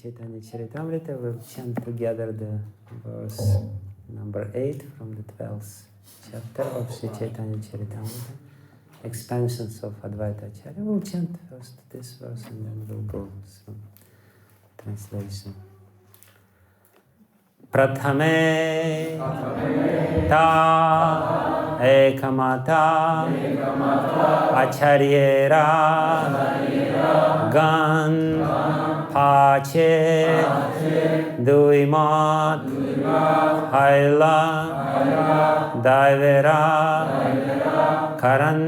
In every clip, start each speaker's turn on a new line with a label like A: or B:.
A: Chaitanya Charitamrita, we'll chant together the verse number 8 from the 12th chapter of Sri Chaitanya Charitamrita, expansions of Advaita Acharya. We'll chant first this verse and then we'll go through translation. Prathame ta ekamata acharyera gan pache duimat haila daivera karan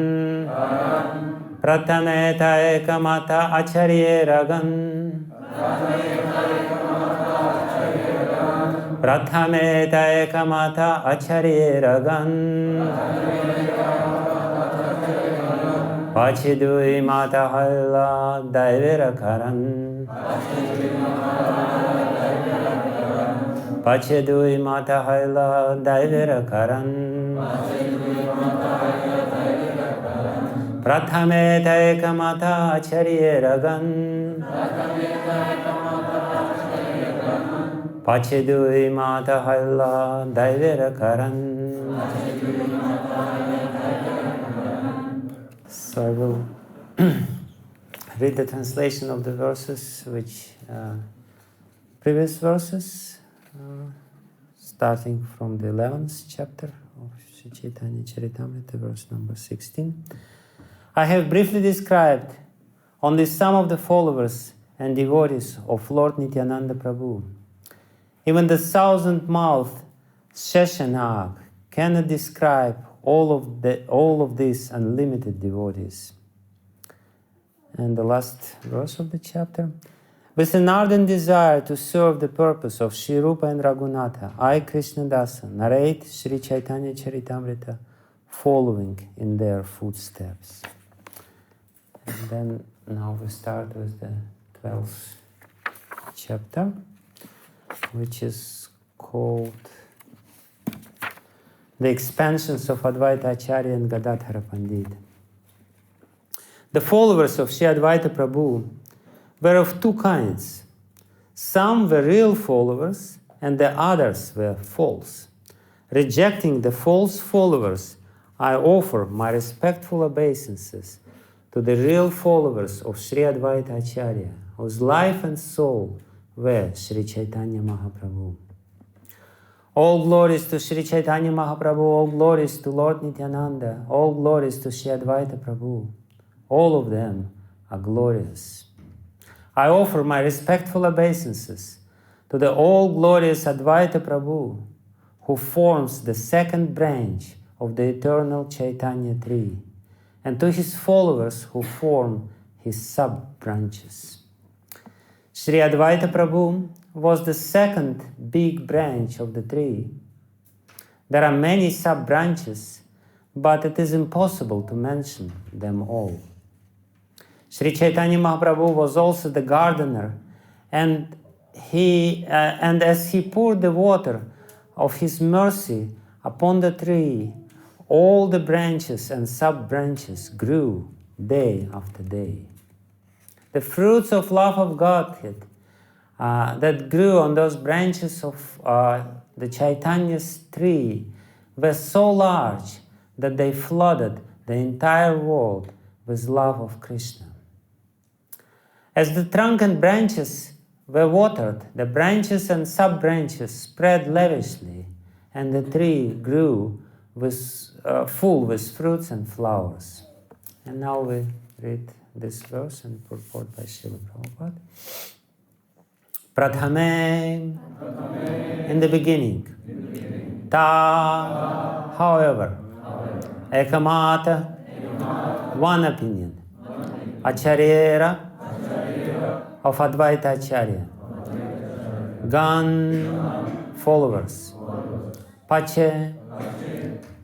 A: prathame ta ekamata acharyera gan Prathame ekamata acharyera gan Pachidui mata haila daivera karan Pachidui mata haila daivera karan Prathame ekamata acharyera gan Pachidui mata haila daivera karan. So I will read the translation of the verses, which previous verses, starting from the 11th chapter of Sri Chaitanya Charitamrita, verse number 16. I have briefly described only some of the followers and devotees of Lord Nityananda Prabhu. Even the thousand-mouthed Sheshanag cannot describe all of these unlimited devotees. And the last verse of the chapter. With an ardent desire to serve the purpose of Sri Rupa and Raghunatha, I, Krishna Dasa, narrate Sri Chaitanya Charitamrita following in their footsteps. And then now we start with the 12th chapter, which is called The Expansions of Advaita Acharya and Gadadhara Pandit. The followers of Sri Advaita Prabhu were of two kinds. Some were real followers and the others were false. Rejecting the false followers, I offer my respectful obeisances to the real followers of Sri Advaita Acharya, whose life and soul were Sri Chaitanya Mahaprabhu. All glories to Sri Chaitanya Mahaprabhu, all glories to Lord Nityananda, all glories to Sri Advaita Prabhu. All of them are glorious. I offer my respectful obeisances to the all-glorious Advaita Prabhu, who forms the second branch of the eternal Chaitanya tree, and to his followers who form his sub-branches. Sri Advaita Prabhu was the second big branch of the tree. There are many sub-branches, but it is impossible to mention them all. Sri Chaitanya Mahaprabhu was also the gardener, and as he poured the water of his mercy upon the tree, all the branches and sub-branches grew day after day. The fruits of love of Godhead that grew on those branches of the Chaitanya's tree were so large that they flooded the entire world with love of Krishna. As the trunk and branches were watered, the branches and sub-branches spread lavishly, and the tree grew full with fruits and flowers. And now we read this verse and purport by Srila Prabhupada. Prathame, in the beginning. Ta, however. Ekamata, one opinion. Acharyera, of Advaita Acharya. Gan, followers. Pache,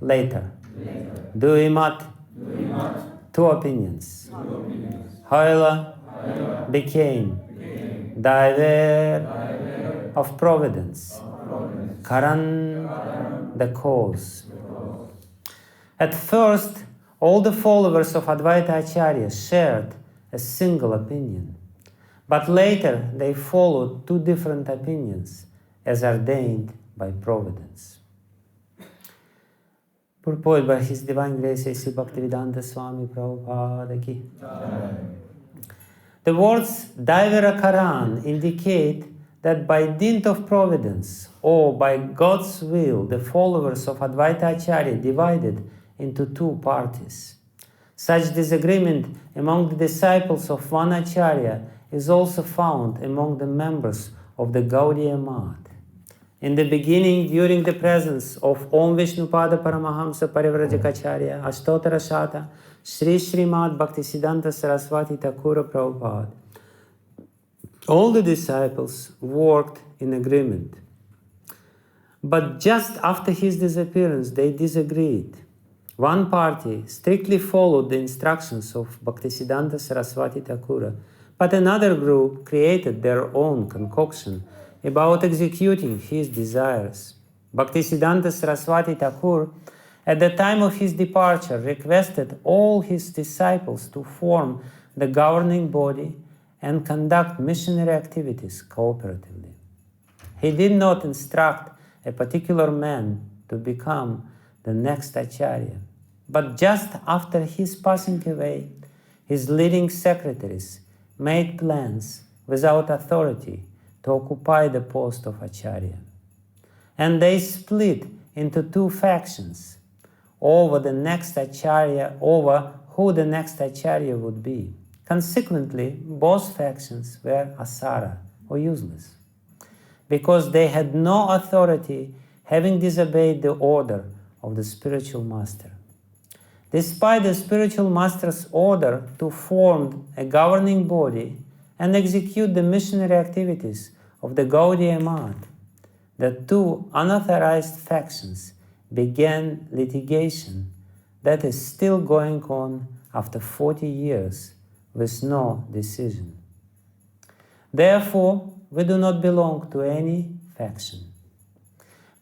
A: later. Duimat, two opinions. Haila, became. Daiver, of providence. Karan, the cause. At first, all the followers of Advaita Acharya shared a single opinion. But later they followed two different opinions as ordained by providence. Purport by His Divine Grace A.C. Bhakti Vijnana Swami Prabhupada Ki. The words Daivara Karan indicate that by dint of providence or by God's will, the followers of Advaita Acharya divided into two parties. Such disagreement among the disciples of one Acharya is also found among the members of the Gaudiya Math. In the beginning, during the presence of Om Vishnupada Paramahamsa Parivrajaka Ashtotara Shata, Sri Srimad Bhaktisiddhanta Saraswati Thakura Prabhupada, all the disciples worked in agreement. But just after his disappearance, they disagreed. One party strictly followed the instructions of Bhaktisiddhanta Saraswati Thakura, but another group created their own concoction about executing his desires. Bhaktisiddhanta Saraswati Thakur, at the time of his departure, requested all his disciples to form the governing body and conduct missionary activities cooperatively. He did not instruct a particular man to become the next Acharya, but just after his passing away, his leading secretaries made plans without authority to occupy the post of Acharya. And they split into two factions over who the next Acharya would be. Consequently, both factions were asara, or useless, because they had no authority, having disobeyed the order of the spiritual master. Despite the spiritual master's order to form a governing body and execute the missionary activities of the Gaudiya Math, the two unauthorized factions began litigation that is still going on after 40 years with no decision. Therefore, we do not belong to any faction.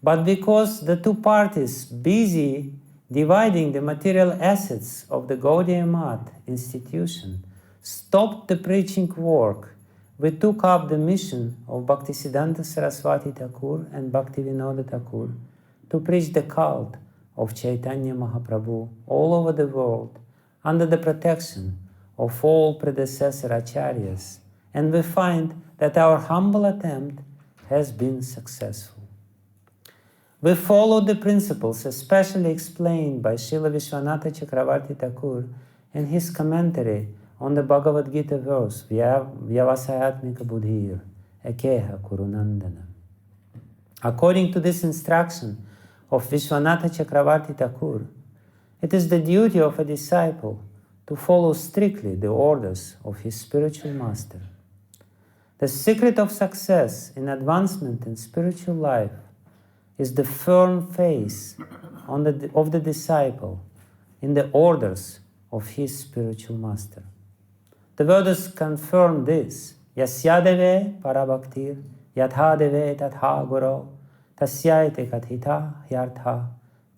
A: But because the two parties busy dividing the material assets of the Gaudiya Math institution stopped the preaching work, we took up the mission of Bhaktisiddhanta Saraswati Thakur and Bhakti Vinoda Thakur to preach the cult of Chaitanya Mahaprabhu all over the world under the protection of all predecessor acharyas, and we find that our humble attempt has been successful. We followed the principles especially explained by Srila Vishwanatha Chakravarti Thakur in his commentary on the Bhagavad Gita verse, Vyavasayatmika Buddhir, Ekeha Kurunandana. According to this instruction of Vishwanatha Chakravarti Thakur, it is the duty of a disciple to follow strictly the orders of his spiritual master. The secret of success in advancement in spiritual life is the firm faith of the disciple in the orders of his spiritual master. The Vedas confirm this. Yasyadeve parabhaktir yathadeve tatha guru tasyaite kathita yartha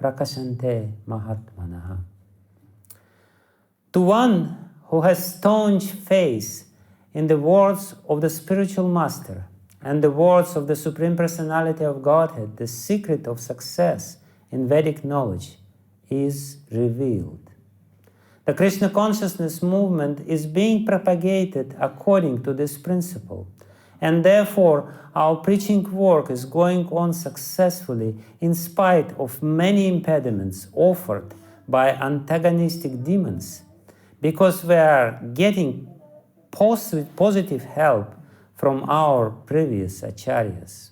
A: prakashante mahatmanaha. To one who has staunch faith in the words of the spiritual master and the words of the Supreme Personality of Godhead, the secret of success in Vedic knowledge is revealed. The Krishna consciousness movement is being propagated according to this principle, and therefore our preaching work is going on successfully in spite of many impediments offered by antagonistic demons, because we are getting positive help from our previous acharyas.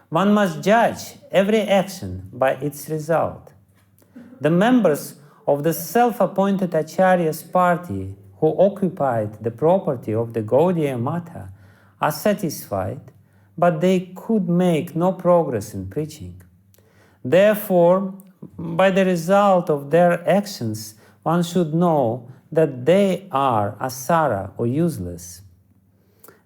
A: One must judge every action by its result. The members of the self-appointed acharya's party who occupied the property of the Gaudiya Matha are satisfied, but they could make no progress in preaching. Therefore, by the result of their actions, one should know that they are asara, or useless.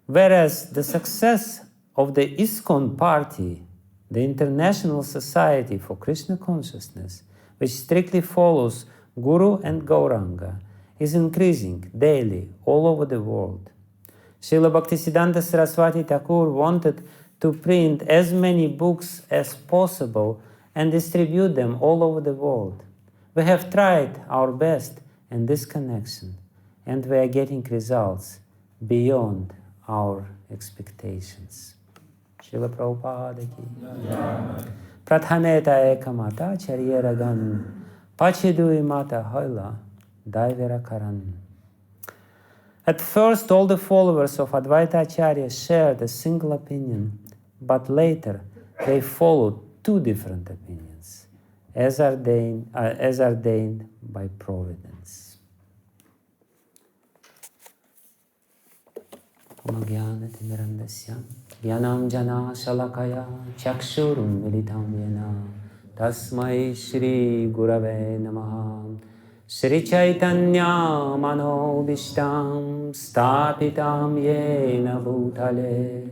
A: Whereas the success of the ISKCON party, the International Society for Krishna Consciousness, which strictly follows Guru and Gauranga, is increasing daily all over the world. Srila Bhaktisiddhanta Saraswati Thakur wanted to print as many books as possible and distribute them all over the world. We have tried our best in this connection, and we are getting results beyond our expectations. Srila Prabhupada ki. Prathameta ekamata charyeragan pachidui mata hoila daivera karan. At first, all the followers of Advaita Acharya shared a single opinion, but later they followed two different opinions, as ordained by Providence. Gyanam jana shalakaya chakshurum militam yena tasmai shri gurave namaha. Shri Chaitanya Mano Vishtam Stapitam Yena Bhutale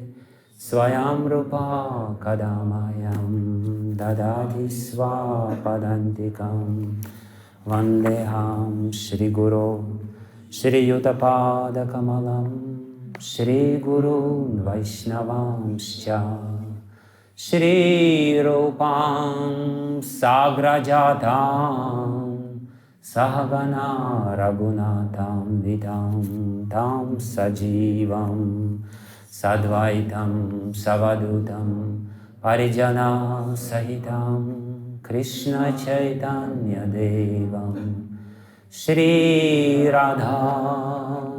A: Swayam Rupa Kadamayam Dadati Swapadantikam Vandeham Shri Guru Shri Yutapada Kamalam Shri Guru Vaishnavamscha Shri Rupam Sagrajatam Sahagana Raghunatam Vitam Tam Sajivam Sadvaitam Savadutam Parijana Sahitam Krishna Chaitanya Devam Shri Radha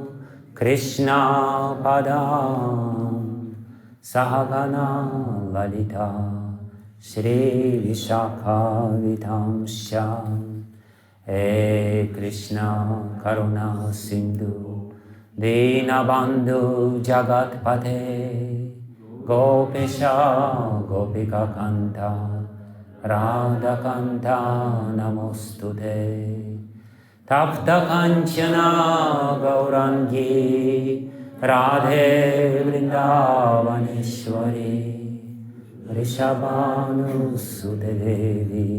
A: Krishna Padam Sahagana Lalita Shri Vishakha Vitamsha. Hey Krishna Karuna Sindhu Dinabandhu Jagat Pate Gopesha Gopika Kanta Radha Kanta Namostute Tapta Kanchana Gaurangi Radhe Vrindavaneshwari Rishabhanu Sute Devi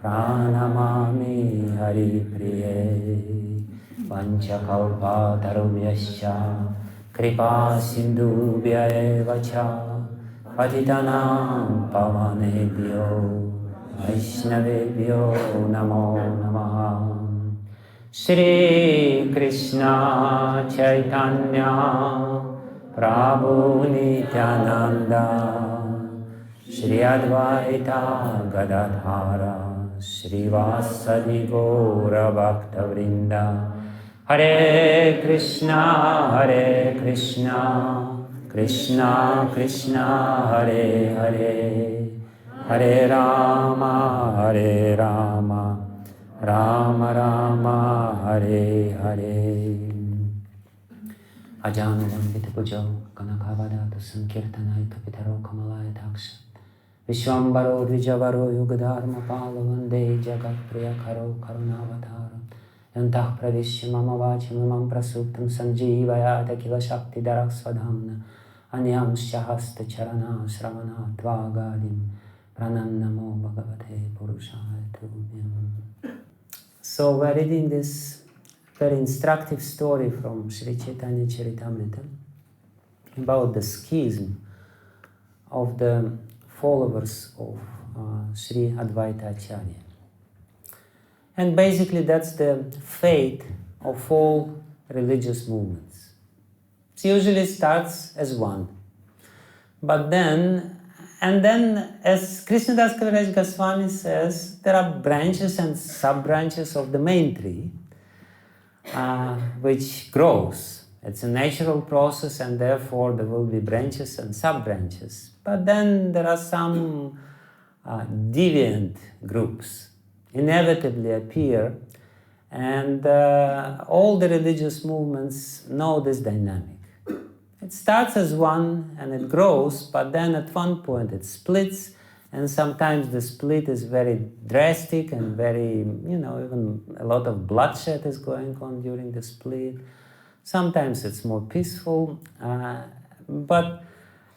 A: Pranamami Hari Priye Vanchakalpa Tarubhyascha Kripa Sindhubhya Evacha Patitanam Pavanebhyo Vaishnavebhyo Namo Namaha. Shri Krishna Chaitanya Prabhu Nityananda Shri Advaita Gadadhara Srivasadi Gaura Bhakta Vrinda. Hare Krishna, Krishna Krishna, Hare Hare, Hare Rama, Rama Rama, Hare Hare. Ajanu Vandita Pujo, Kanakavadata Sankirtanai Kapitaro Kamalaya Taksha. Vishwambaro Dvijavaro Yugadharma Pala Vande Jagat Priya Karo Karunavatara Yantah Pravishya Mama Vachimamam Prasuptam Sanjeevayata Kila Shakti Darak Swadhamna Anyam Shahasta Charana Shravana Tvagadim Pranannamo Bhagavate Purushaya Tubhyam. So we're reading this very instructive story from Sri Chaitanya Charitamrita about the schism of the followers of Sri Advaita Acharya. And basically that's the fate of all religious movements. It usually starts as one. But then, as Krishnadas Kaviraj Goswami says, there are branches and sub-branches of the main tree, which grows. It's a natural process, and therefore there will be branches and sub-branches. But then there are some deviant groups inevitably appear, and all the religious movements know this dynamic. It starts as one and it grows, but then at one point it splits, and sometimes the split is very drastic and very, even a lot of bloodshed is going on during the split. Sometimes it's more peaceful, but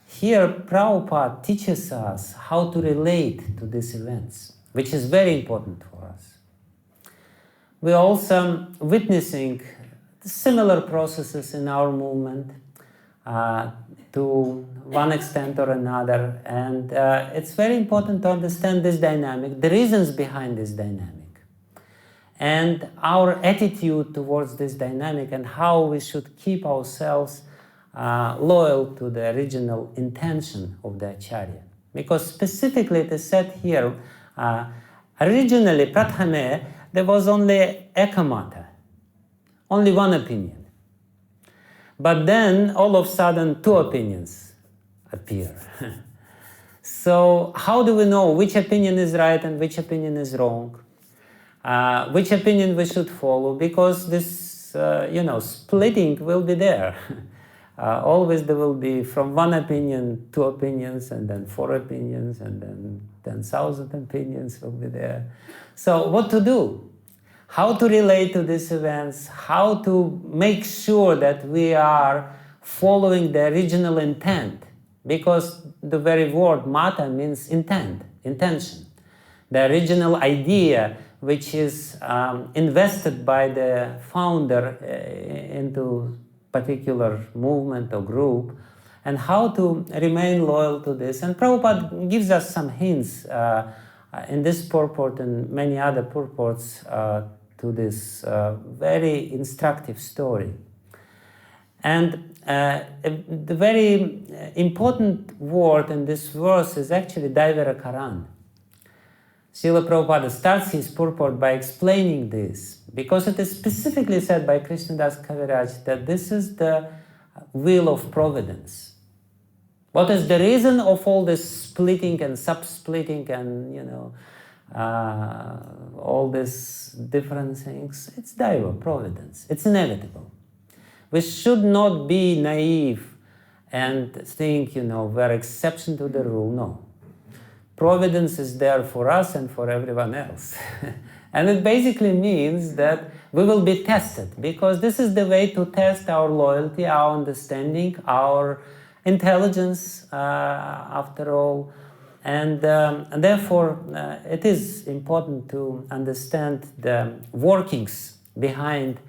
A: here Prabhupada teaches us how to relate to these events, which is very important for us. We're also witnessing similar processes in our movement, to one extent or another. And it's very important to understand this dynamic, the reasons behind this dynamic, and our attitude towards this dynamic, and how we should keep ourselves loyal to the original intention of the Acharya. Because specifically it is said here, originally, Prathame, there was only ekamata, only one opinion. But then, all of a sudden, two opinions appear. So, how do we know which opinion is right and which opinion is wrong? Which opinion we should follow? Because this, splitting will be there. Always there will be from one opinion, two opinions, and then four opinions, and then 10,000 opinions will be there. So, what to do? How to relate to these events, how to make sure that we are following the original intent, because the very word mata means intent, intention. The original idea which is invested by the founder into particular movement or group, and how to remain loyal to this. And Prabhupada gives us some hints in this purport and many other purports to this very instructive story. And the very important word in this verse is actually Daivara. Srila Prabhupada starts his purport by explaining this, because it is specifically said by Krishnadas Kaviraj that this is the will of providence. What is the reason of all this splitting and sub-splitting and, all these different things? It's Daiva, providence. It's inevitable. We should not be naive and think, we're exception to the rule. No. Providence is there for us and for everyone else. And it basically means that we will be tested, because this is the way to test our loyalty, our understanding, our intelligence, after all. And therefore, it is important to understand the workings behind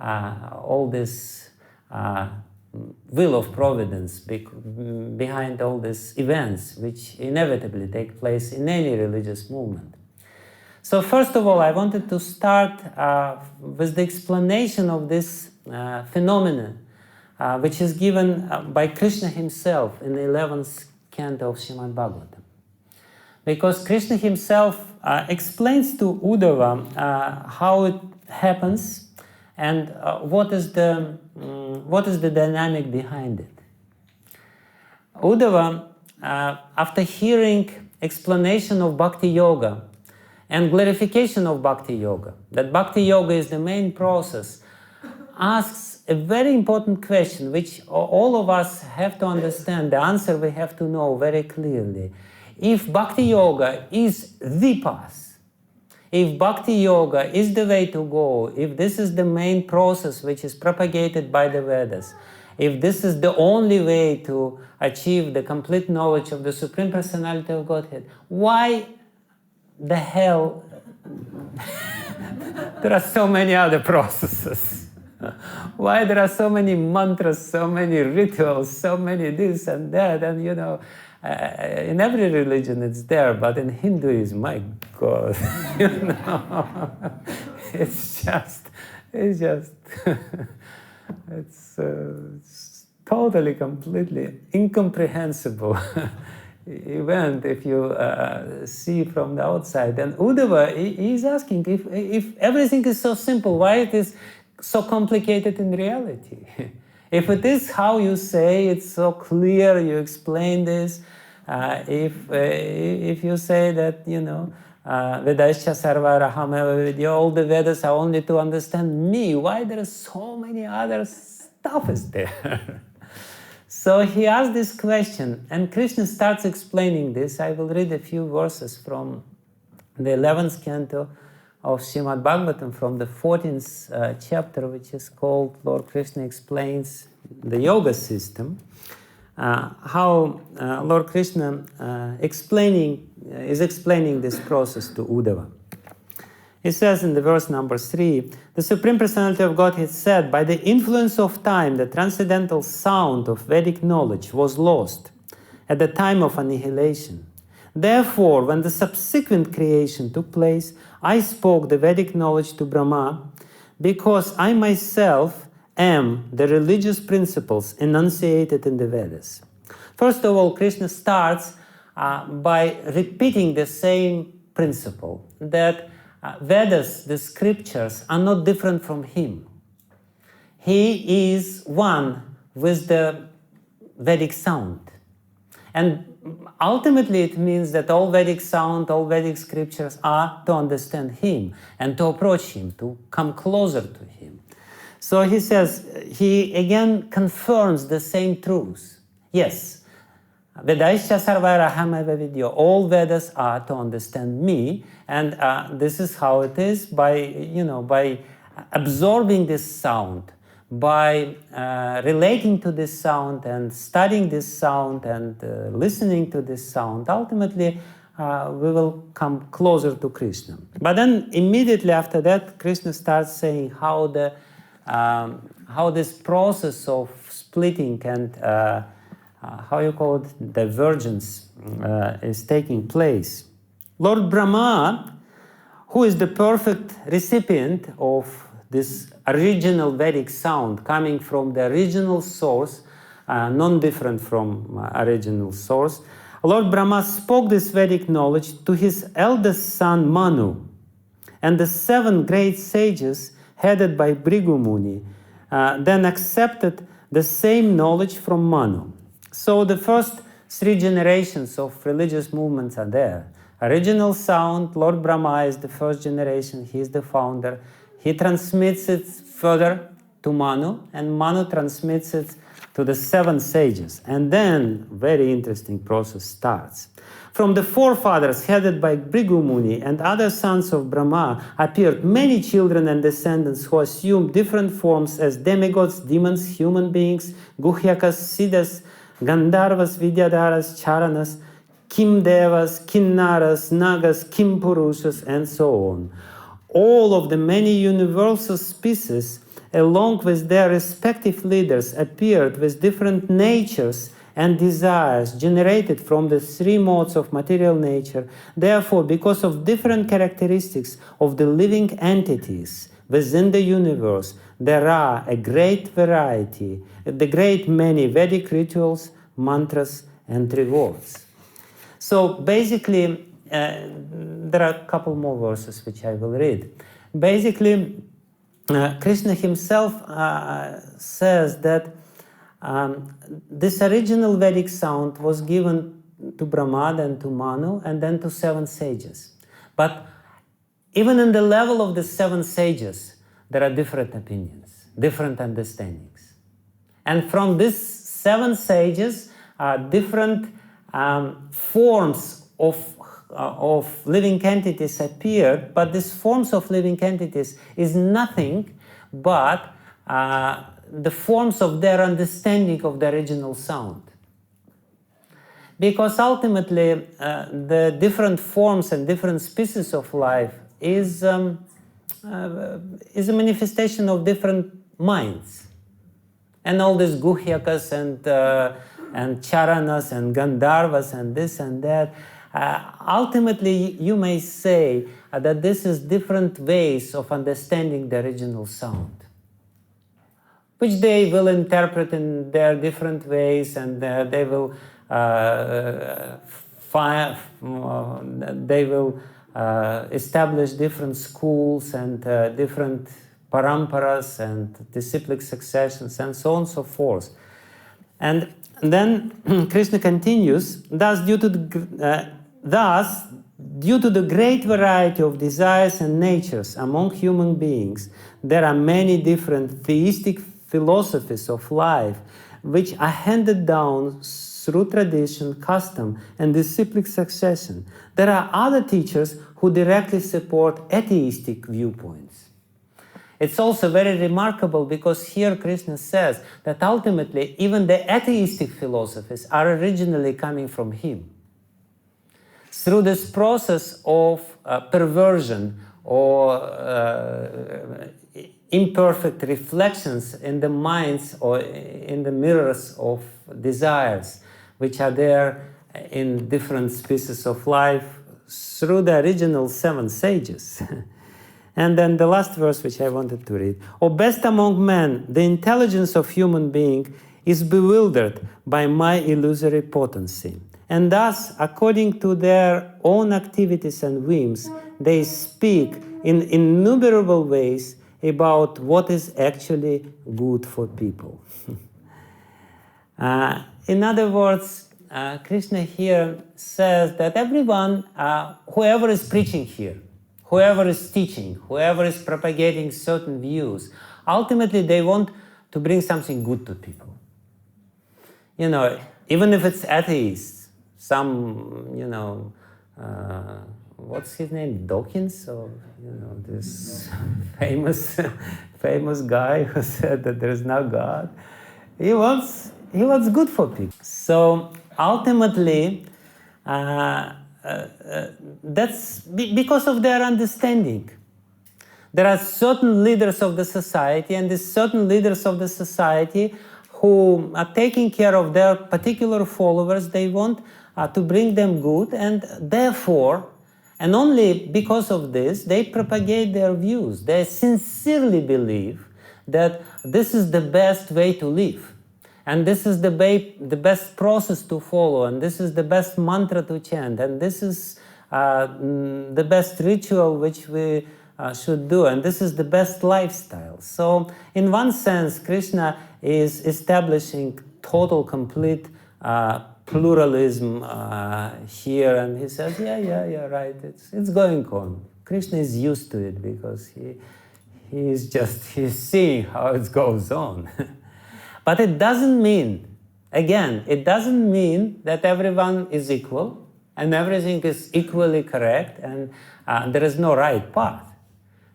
A: all this will of providence, behind all these events which inevitably take place in any religious movement. So first of all, I wanted to start with the explanation of this phenomenon, which is given by Krishna himself in the 11th canto of Srimad Bhagavatam. Because Krishna himself explains to Uddhava how it happens and what is the dynamic behind it. Uddhava, after hearing explanation of Bhakti Yoga and glorification of Bhakti Yoga, that Bhakti Yoga is the main process, asks a very important question which all of us have to understand, the answer we have to know very clearly. If Bhakti Yoga is the path, if Bhakti Yoga is the way to go, if this is the main process which is propagated by the Vedas, if this is the only way to achieve the complete knowledge of the Supreme Personality of Godhead, why the hell there are so many other processes? Why there are so many mantras, so many rituals, so many this and that, and in every religion it's there, but in Hinduism, my God, it's totally, completely incomprehensible event if you see from the outside. And Uddhava is asking if everything is so simple, why it is so complicated in reality? If it is how you say, it's so clear, you explain this. If you say that, Vedascha sarva rahameva vidya, all the Vedas are only to understand me, why there are so many other stuff is there? So he asked this question, and Krishna starts explaining this. I will read a few verses from the 11th canto of Srimad Bhagavatam, from the 14th chapter, which is called Lord Krishna Explains the Yoga System. How Lord Krishna is explaining this process to Uddhava. He says in the verse number 3, the Supreme Personality of Godhead said, by the influence of time, the transcendental sound of Vedic knowledge was lost at the time of annihilation. Therefore, when the subsequent creation took place, I spoke the Vedic knowledge to Brahma, because I myself am the religious principles enunciated in the Vedas. First of all, Krishna starts by repeating the same principle, that Vedas, the scriptures, are not different from him. He is one with the Vedic sound. And ultimately it means that all Vedic sound, all Vedic scriptures are to understand him and to approach him, to come closer to him. So he says, he again confirms the same truth. Yes, Vedaischa sarvairahama vidyo, all Vedas are to understand me, and this is how it is by absorbing this sound, by relating to this sound and studying this sound and listening to this sound. Ultimately, we will come closer to Krishna. But then immediately after that, Krishna starts saying how this process of splitting and how you call it, divergence is taking place. Lord Brahma, who is the perfect recipient of this original Vedic sound coming from the original source, non-different from original source, Lord Brahma spoke this Vedic knowledge to his eldest son Manu, and the 7 great sages headed by Bhrigu Muni then accepted the same knowledge from Manu. So the first 3 generations of religious movements are there. Original sound, Lord Brahma is the first generation, he is the founder. He transmits it further to Manu, and Manu transmits it to the 7 sages. And then very interesting process starts. From the forefathers headed by Bhrigu Muni and other sons of Brahma appeared many children and descendants who assumed different forms as demigods, demons, human beings, Guhyakas, Siddhas, Gandharvas, Vidyadharas, Charanas, Kimdevas, Kinnaras, Nagas, Kimpurushas, and so on. All of the many universal species, along with their respective leaders, appeared with different natures and desires generated from the 3 modes of material nature. Therefore, because of different characteristics of the living entities within the universe, there are a great variety, the great many Vedic rituals, mantras, and rewards. So basically, there are a couple more verses which I will read. Basically, Krishna himself says that this original Vedic sound was given to Brahma, then to Manu, and then to 7 sages. But even in the level of the 7 sages, there are different opinions, different understandings. And from these 7 sages, different forms of living entities appeared, but these forms of living entities is nothing but the forms of their understanding of the original sound. Because ultimately, the different forms and different species of life is a manifestation of different minds. And all these Guhyakas and Charanas and Gandharvas and this and that, ultimately you may say that this is different ways of understanding the original sound, which they will interpret in their different ways, and they will establish different schools and different paramparas and disciplic successions and so on and so forth. And then Krishna continues, thus due to the great variety of desires and natures among human beings, there are many different theistic philosophies of life which are handed down through tradition, custom, and disciplic succession. There are other teachers who directly support atheistic viewpoints. It's also very remarkable because here Krishna says that ultimately even the atheistic philosophies are originally coming from him. Through this process of perversion or imperfect reflections in the minds or in the mirrors of desires, which are there in different species of life through the original 7 sages. And then the last verse which I wanted to read. O best among men, the intelligence of human being is bewildered by my illusory potency. And thus, according to their own activities and whims, they speak in innumerable ways about what is actually good for people. In other words, Krishna here says that everyone, whoever is preaching here, whoever is teaching, whoever is propagating certain views, ultimately they want to bring something good to people. You know, even if it's atheists, some, you know, what's his name, Dawkins, or, you know, this famous guy who said that there is no God. He wants good for people. So ultimately, that's because of their understanding. There are certain leaders of the society, and these certain leaders of the society who are taking care of their particular followers. They want to bring them good, and therefore, and only because of this, they propagate their views. They sincerely believe that this is the best way to live, and this is the best process to follow, and this is the best mantra to chant, and this is the best ritual which we should do, and this is the best lifestyle. So in one sense, Krishna is establishing total, complete pluralism here, and he says, yeah, right, it's going on. Krishna is used to it because he's seeing how it goes on. But it doesn't mean, again, it doesn't mean that everyone is equal and everything is equally correct and there is no right path.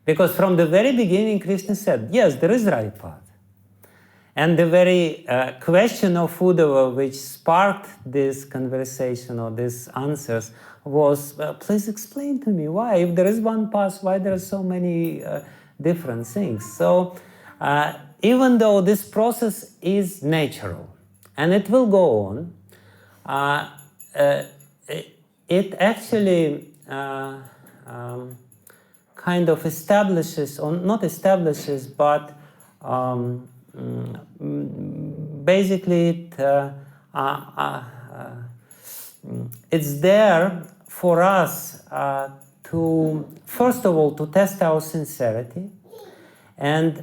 A: Because from the very beginning, Krishna said, yes, there is right path. And the very question of Uddhava, which sparked this conversation or these answers, was, please explain to me why, if there is one path, why there are so many different things. So even though this process is natural and it will go on, it actually kind of establishes, or not establishes, but basically it's there for us to, first of all, to test our sincerity, and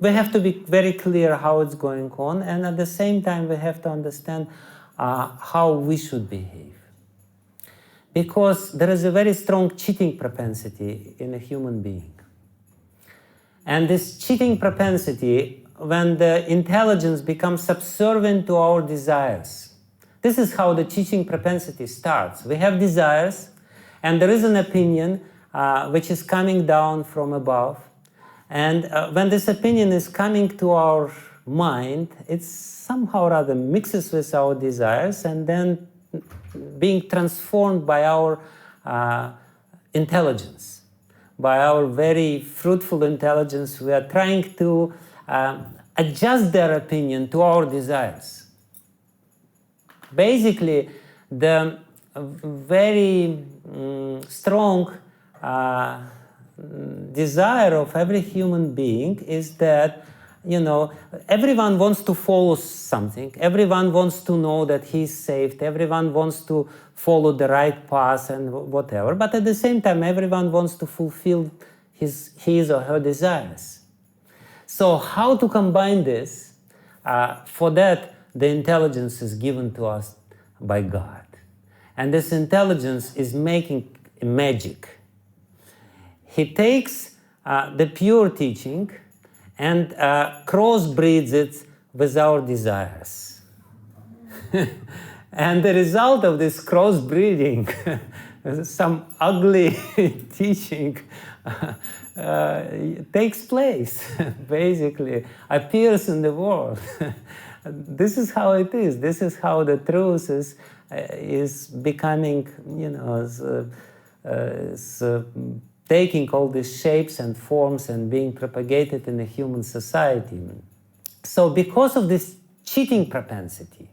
A: we have to be very clear how it's going on, and at the same time we have to understand how we should behave. Because there is a very strong cheating propensity in a human being. And this cheating propensity, when the intelligence becomes subservient to our desires, this is how the cheating propensity starts. We have desires, and there is an opinion which is coming down from above. And when this opinion is coming to our mind, it somehow or other mixes with our desires, and then being transformed by our intelligence, by our very fruitful intelligence. We are trying to adjust their opinion to our desires. Basically, the very strong desire of every human being is that, you know, everyone wants to follow something. Everyone wants to know that he's saved. Everyone wants to follow the right path and whatever. But at the same time, everyone wants to fulfill his or her desires. So how to combine this? For that, the intelligence is given to us by God. And this intelligence is making magic. He takes the pure teaching and crossbreeds it with our desires. And the result of this crossbreeding, some ugly teaching takes place, basically, appears in the world. This is how it is. This is how the truth is becoming, you know, is taking all these shapes and forms and being propagated in a human society. So because of this cheating propensity,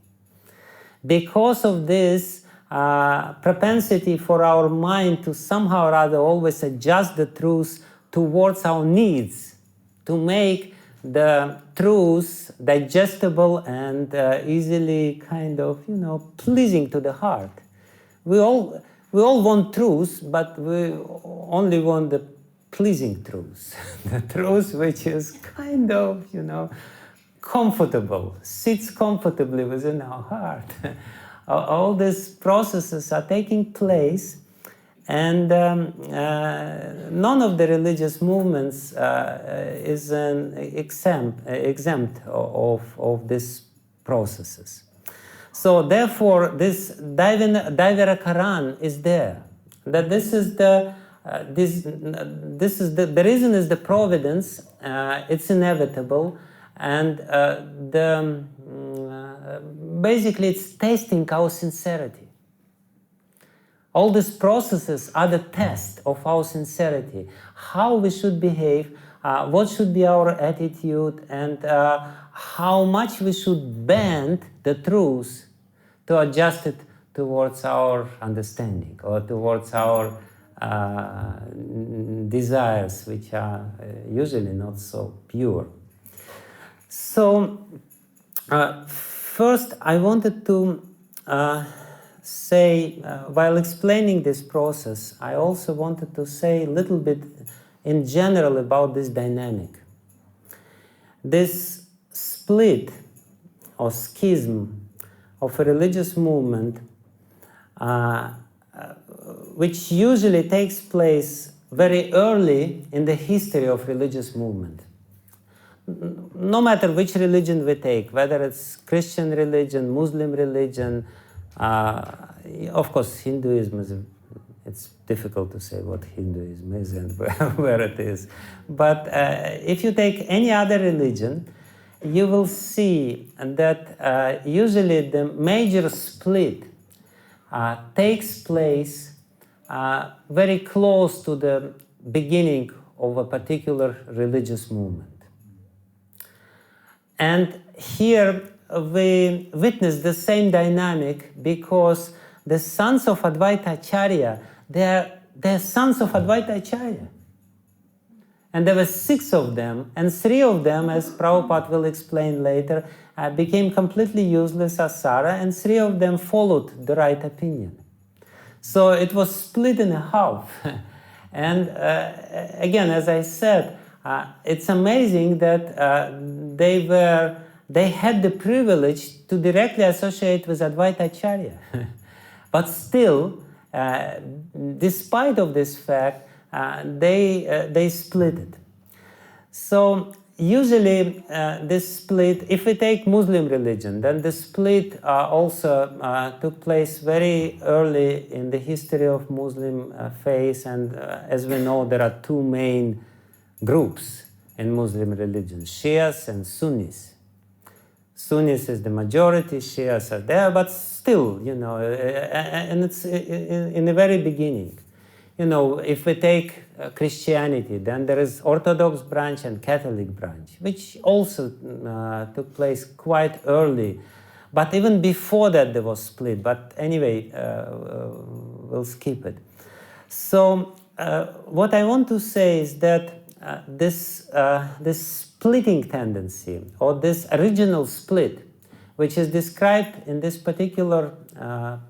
A: because of this propensity for our mind to somehow or other always adjust the truth towards our needs, to make the truth digestible and easily kind of, pleasing to the heart. We all want truth, but we only want the pleasing truth, the truth which is kind of, comfortable, sits comfortably within our heart. All these processes are taking place, and none of the religious movements is exempt of these processes. So therefore, this Daivira is there. That this is the reason is the providence. It's inevitable, and basically it's testing our sincerity. All these processes are the test of our sincerity, how we should behave, what should be our attitude, and how much we should bend the truth to adjust it towards our understanding or towards our desires, which are usually not so pure. So, first I wanted to say, while explaining this process, I also wanted to say a little bit in general about this dynamic. This split or schism of a religious movement, which usually takes place very early in the history of religious movement. No matter which religion we take, whether it's Christian religion, Muslim religion, of course Hinduism is, it's difficult to say what Hinduism is and where it is. But if you take any other religion, you will see that usually the major split takes place very close to the beginning of a particular religious movement. And here we witness the same dynamic because the sons of Advaita Acharya, they're sons of Advaita Acharya. And there were 6 of them, and 3 of them, as Prabhupada will explain later, became completely useless asara, and 3 of them followed the right opinion. So it was split in half. And again, as I said, it's amazing that they had the privilege to directly associate with Advaita Acharya. But still, despite of this fact, they split it. So usually this split, if we take Muslim religion, then the split also took place very early in the history of Muslim faith, and as we know, there are 2 main groups in Muslim religion, Shias and Sunnis. Sunnis is the majority, Shias are there, but still, and it's in the very beginning. If we take Christianity, then there is Orthodox branch and Catholic branch, which also took place quite early. But even before that, there was split. But anyway, we'll skip it. So what I want to say is that this splitting tendency, or this original split, which is described in this particular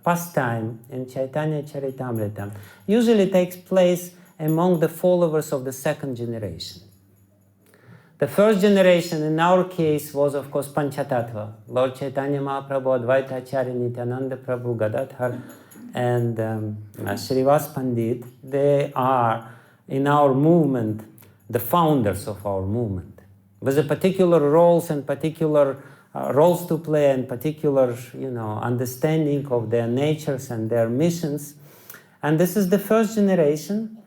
A: pastime in Chaitanya Charitamrita, usually takes place among the followers of the 2nd generation. The 1st generation in our case was, of course, Panchatattva, Lord Chaitanya Mahaprabhu, Advaita Acharya, Nityananda Prabhu, Gadadhar, and Srivas Pandit. They are, in our movement, the founders of our movement, with the particular roles and particular roles to play and particular, understanding of their natures and their missions. And this is the 1st generation.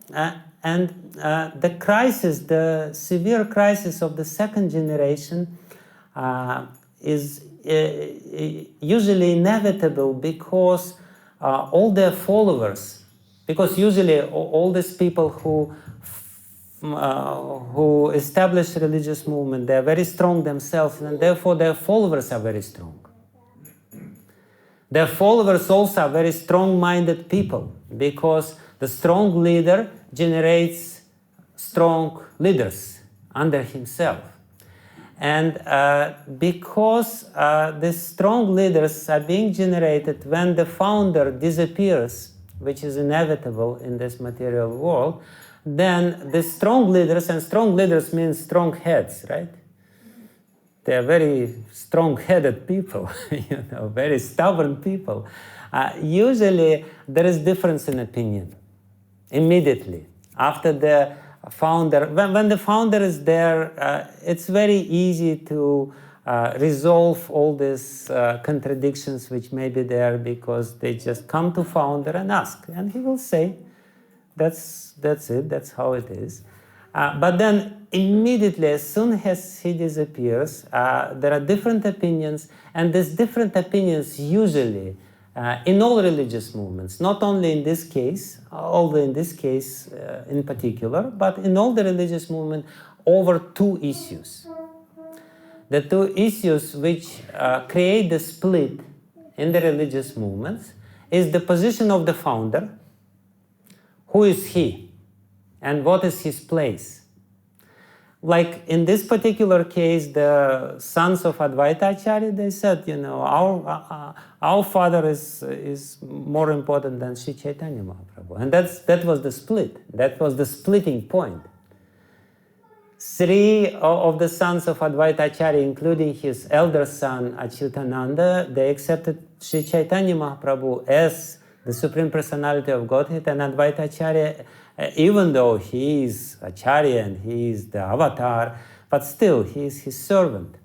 A: And the crisis, the severe crisis of the 2nd generation is usually inevitable because all their followers Because usually all these people who establish religious movement, they are very strong themselves, and therefore their followers are very strong. Their followers also are very strong-minded people, because the strong leader generates strong leaders under himself. And because these strong leaders are being generated when the founder disappears, which is inevitable in this material world, then the strong leaders, and strong leaders means strong heads, right? They are very strong-headed people, very stubborn people. Usually there is difference in opinion immediately after the founder. When the founder is there, it's very easy to resolve all these contradictions which may be there, because they just come to founder and ask, and he will say, that's it, that's how it is. But then immediately, as soon as he disappears, there are different opinions, and these different opinions usually, in all religious movements, not only in this case, although in this case in particular, but in all the religious movement, over two issues. The two issues which create the split in the religious movements is the position of the founder, who is he, and what is his place. Like in this particular case, the sons of Advaita Acharya, they said, our father is more important than Sri Chaitanya Mahaprabhu. And that was the split. That was the splitting point. Three of the sons of Advaita Acharya, including his elder son Achyutananda, they accepted Sri Chaitanya Mahaprabhu as the Supreme Personality of Godhead, and Advaita Acharya, even though he is Acharya and he is the avatar, but still he is his servant.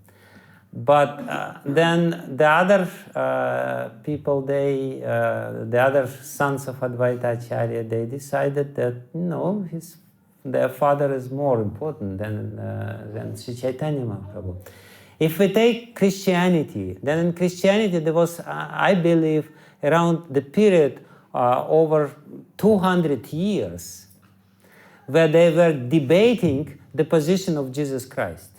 A: But then the other people, the other sons of Advaita Acharya, they decided that no, their father is more important than Sri Chaitanya Mahaprabhu. If we take Christianity, then in Christianity there was, I believe, around the period over 200 years, where they were debating the position of Jesus Christ,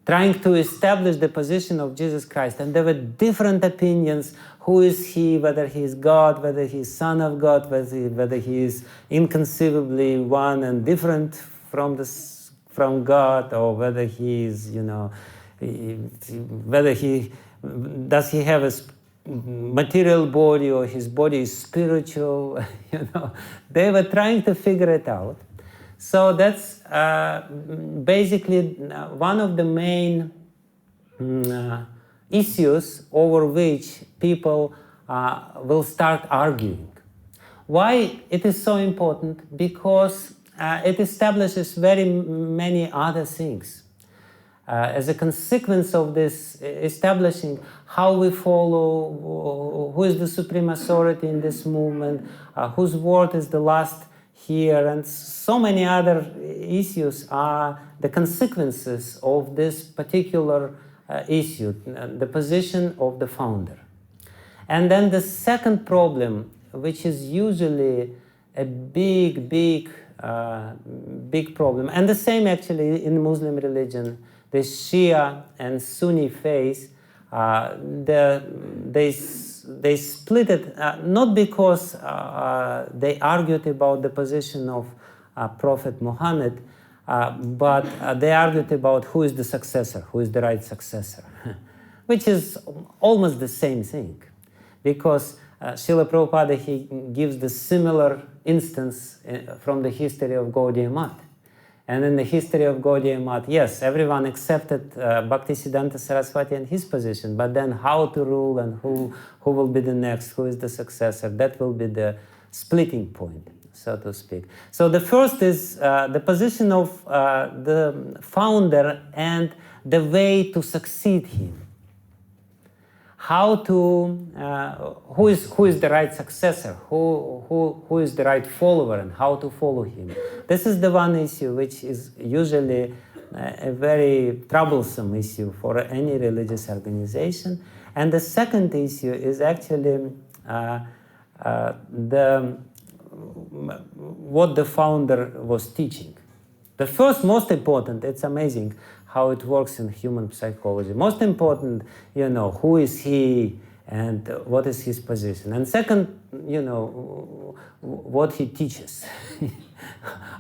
A: trying to establish the position of Jesus Christ. And there were different opinions. Who is he? Whether he is God, whether he is Son of God, whether he is inconceivably one and different from God, or whether he is, does he have a material body, or his body is spiritual. They were trying to figure it out. So that's basically one of the main issues over which people will start arguing. Why it is so important? Because it establishes very many other things. As a consequence of this, establishing how we follow, who is the supreme authority in this movement, whose word is the last here, and so many other issues are the consequences of this particular issue, the position of the founder. And then the second problem, which is usually a big problem, and the same actually in Muslim religion, the Shia and Sunni faith, they split it not because they argued about the position of Prophet Muhammad, but they argued about who is the successor, who is the right successor, which is almost the same thing, because Srila Prabhupada, he gives the similar instance from the history of Gaudiya Math. And in the history of Gaudiya Math, yes, everyone accepted Bhaktisiddhanta Saraswati and his position, but then how to rule and who will be the next, who is the successor, that will be the splitting point, so to speak. So the first is the position of the founder and the way to succeed him. How to, who is the right successor, who is the right follower, and how to follow him. This is the one issue which is usually a very troublesome issue for any religious organization. And the second issue is actually the what the founder was teaching. The first, most important, it's amazing how it works in human psychology. Most important, who is he and what is his position. And second, what he teaches.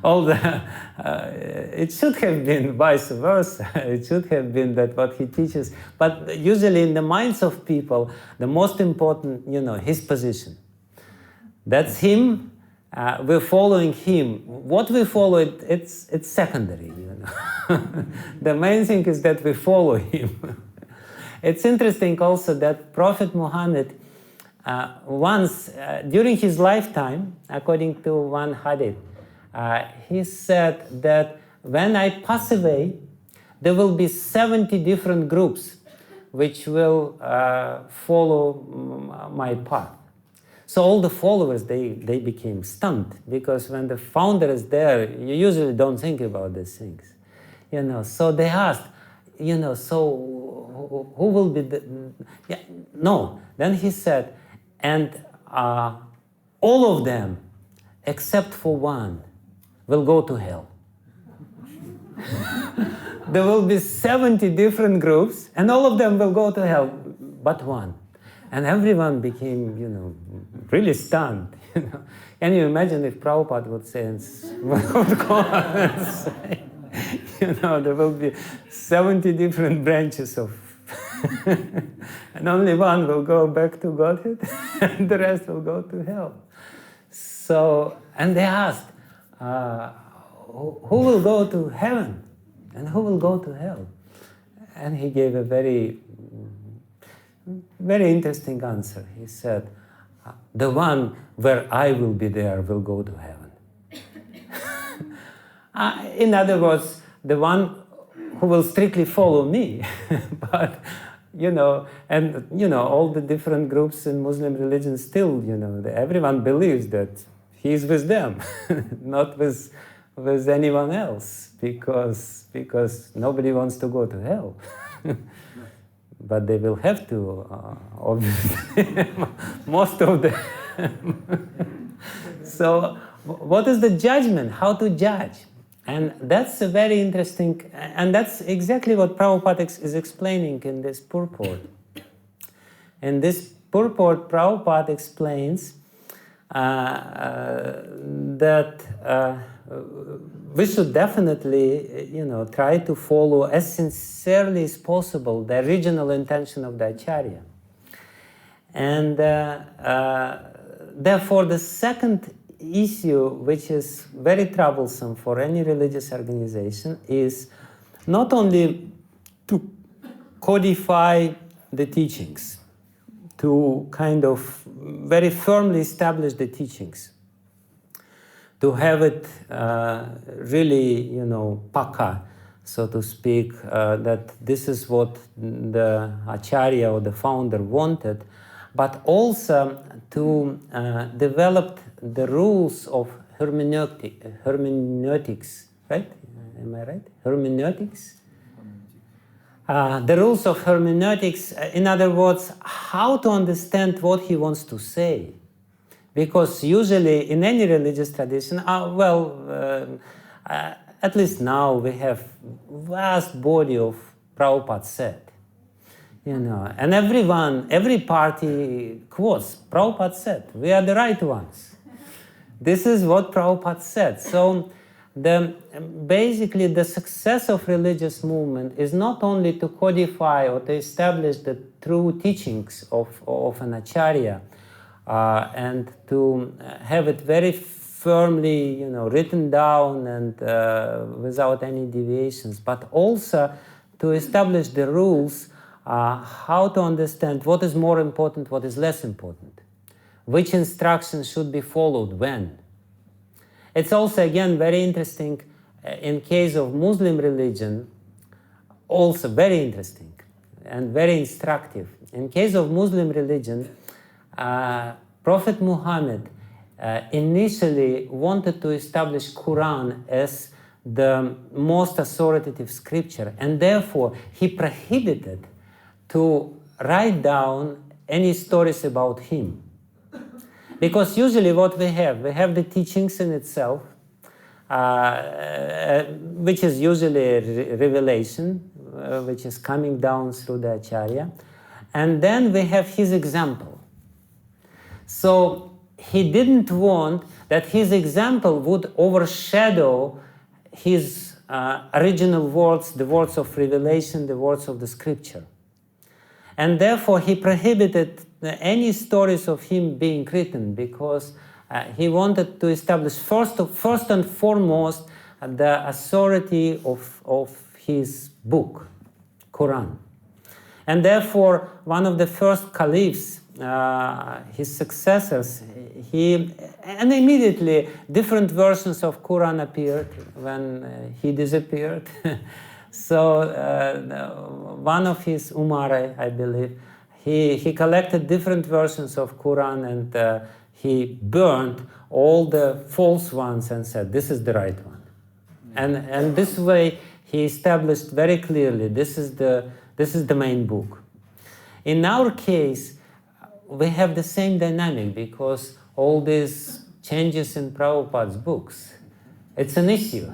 A: It should have been vice versa. It should have been that what he teaches. But usually in the minds of people, the most important, his position. That's him. We're following him. What we follow, it's secondary. The main thing is that we follow him. It's interesting also that Prophet Muhammad once, during his lifetime, according to one hadith, he said that when I pass away, there will be 70 different groups which will follow my path. So all the followers, they became stunned, because when the founder is there, you usually don't think about these things. So they asked, so who will be the... Yeah, no. Then he said, and all of them, except for one, will go to hell. There will be 70 different groups, and all of them will go to hell, but one. And everyone became, really stunned. Can you imagine if Prabhupada would say, would go and say, there will be 70 different branches of, and only one will go back to Godhead, and the rest will go to hell. So, and they asked, who will go to heaven and who will go to hell? And he gave a very, very interesting answer. He said, the one where I will be there will go to heaven. In other words, the one who will strictly follow me. But, all the different groups in Muslim religion still, everyone believes that he is with them, not with anyone else, because nobody wants to go to hell. But they will have to, obviously, most of them. So what is the judgment? How to judge? And that's a very interesting, and that's exactly what Prabhupada is explaining in this purport. In this purport, Prabhupada explains that we should definitely, try to follow as sincerely as possible the original intention of the Acharya. And therefore, the second issue, which is very troublesome for any religious organization, is not only to codify the teachings, to kind of very firmly establish the teachings, to have it really, paka, so to speak, that this is what the Acharya or the founder wanted, but also to develop the rules of hermeneutics, right? Am I right? Hermeneutics? The rules of hermeneutics, in other words, how to understand what he wants to say. Because usually in any religious tradition, at least now we have vast body of Prabhupada said. And every party quotes, Prabhupada said, we are the right ones. This is what Prabhupada said. So basically the success of religious movement is not only to codify or to establish the true teachings of an Acharya, and to have it very firmly, written down and without any deviations, but also to establish the rules, how to understand what is more important, what is less important, which instructions should be followed when. It's also, again, very interesting in case of Muslim religion, also very interesting and very instructive. In case of Muslim religion, Prophet Muhammad initially wanted to establish Quran as the most authoritative scripture, and therefore he prohibited to write down any stories about him. Because usually what we have the teachings in itself, which is usually a revelation, which is coming down through the Acharya. And then we have his example. So he didn't want that his example would overshadow his original words, the words of revelation, the words of the scripture. And therefore he prohibited any stories of him being written, because he wanted to establish first and foremost the authority of his book, Quran. And therefore, one of the first caliphs, his successors, and immediately different versions of Quran appeared when he disappeared. So one of his Umar, I believe, he collected different versions of Quran, and he burned all the false ones and said, this is the right one. And this way he established very clearly, this is the main book. In our case, we have the same dynamic, because all these changes in Prabhupada's books, it's an issue.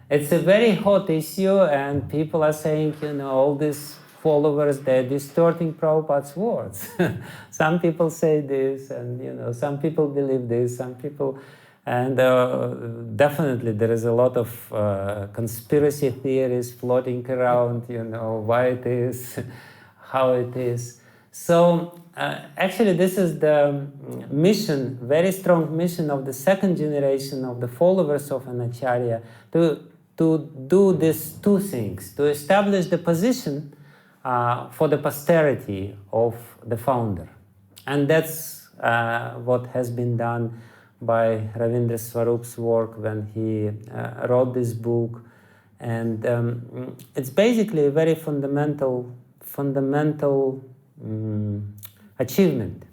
A: It's a very hot issue, and people are saying, all these followers, they're distorting Prabhupada's words. Some people say this, and some people believe this, some people, and definitely there is a lot of conspiracy theories floating around, why it is, how it is. So actually this is the mission, very strong mission of the second generation of the followers of an Acharya, to do these two things, to establish the position for the posterity of the founder. And that's what has been done by Ravindra Swarup's work when he wrote this book. And it's basically a very fundamental achievement,